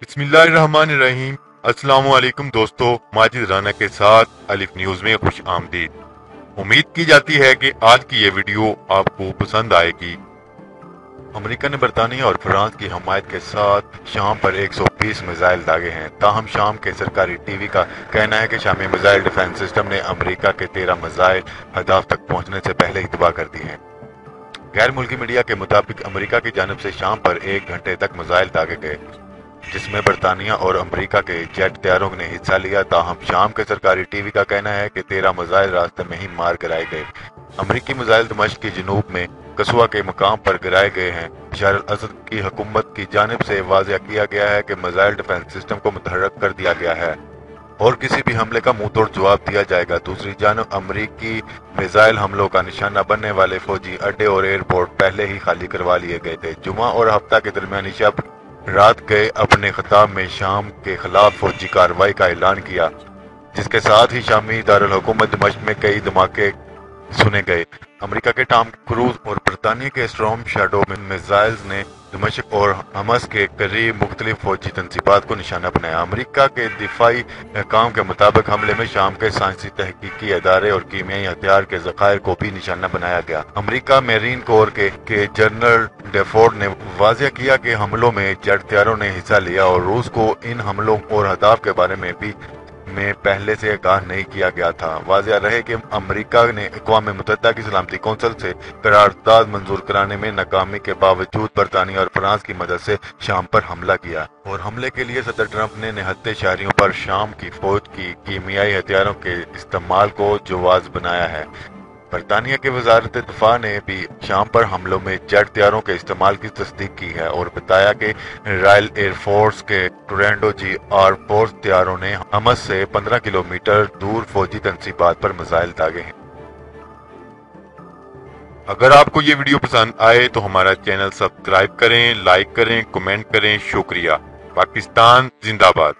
बिस्मिल्लाहिर्रहमानिर्रहीम। अस्सलाम वालेकुम दोस्तों, माजिद राना के साथ अलिफ न्यूज में खुश आमदीद। उम्मीद की जाती है कि आज की ये वीडियो आपको पसंद आएगी। अमेरिका ने बरतानिया और फ्रांस की हमायत के साथ शाम पर 120 मिसाइल दागे हैं। ताहम शाम के सरकारी टीवी का कहना है कि शामी मिसाइल डिफेंस सिस्टम ने अमेरिका के 13 मिसाइल हदाफ तक पहुंचने से पहले ही तबाह कर दिए हैं। गैर मुल्की मीडिया के मुताबिक अमेरिका की जानब से शाम पर 1 घंटे तक मिसाइल दागे गए, जिसमें बरतानिया और अमेरिका के जेट तैयारों ने हिस्सा लिया। ताहम शाम के सरकारी टीवी का कहना है कि 13 मिसाइल रास्ते में ही मार गिराए गए। अमेरिकी मिसाइल दमिश्क की जनूब में कसवा के मकाम पर गिराए गए हैं। बशर अल असद की हुकूमत की जानिब से वाज़ेह किया गया है कि मिसाइल डिफेंस सिस्टम को मुतहर्रिक कर दिया गया है और किसी भी हमले का मुंह तोड़ जवाब दिया जाएगा। दूसरी जानब अमेरिकी मिसाइल हमलों का निशाना बनने वाले फौजी अड्डे और एयरपोर्ट पहले ही खाली करवा लिए गए थे। जुमा और हफ्ता के दरमियानी शब रात गए अपने खिताब में शाम के खिलाफ फौजी कार्रवाई का ऐलान किया, जिसके साथ ही शामी दारुल हुकूमत दमिश्क में कई धमाके सुने गए। अमेरिका के टॉम क्रूज और बरतानिया के स्टॉर्म शैडो मिसाइल्स ने दमिश्क और हमस के करीब मुख्तलिफ फौजी तंसीबात को निशाना बनाया। अमेरिका के दिफाई काम के मुताबिक हमले में शाम के साइंसी तहकीकी अदारे और कीमियाई हथियार के जखायर को भी निशाना बनाया गया। अमेरिका मेरीन कोर के जनरल डेफोर्ड ने वाज़ेह किया कि हमलों में जेट तैयारों ने हिस्सा लिया और रूस को इन हमलों और हदाफ के बारे में पहले से आगाह नहीं किया गया था। वाज़ेह रहे कि अमेरिका ने अक़वाम मुत्तहिदा की सलामती कौंसिल से करारदाद मंजूर कराने में नाकामी के बावजूद बरतानिया और फ्रांस की मदद से शाम पर हमला किया और हमले के लिए सदर ट्रंप ने निहत्ते शहरियों पर शाम की फौज की कीमियाई हथियारों के इस्तेमाल को जवाज बनाया है। बरतानिया की वजारत दिफा ने भी शाम पर हमलों में जेट तैयारों के इस्तेमाल की तस्दीक की है और बताया कि रॉयल एयरफोर्स के टोरेंटो GR फोर्स तैयारों ने हमस से 15 किलोमीटर दूर फौजी तंसीबात पर मिसाइल दागे हैं। अगर आपको ये वीडियो पसंद आए तो हमारा चैनल सब्सक्राइब करें, लाइक करें, कमेंट करें। शुक्रिया। पाकिस्तान जिंदाबाद।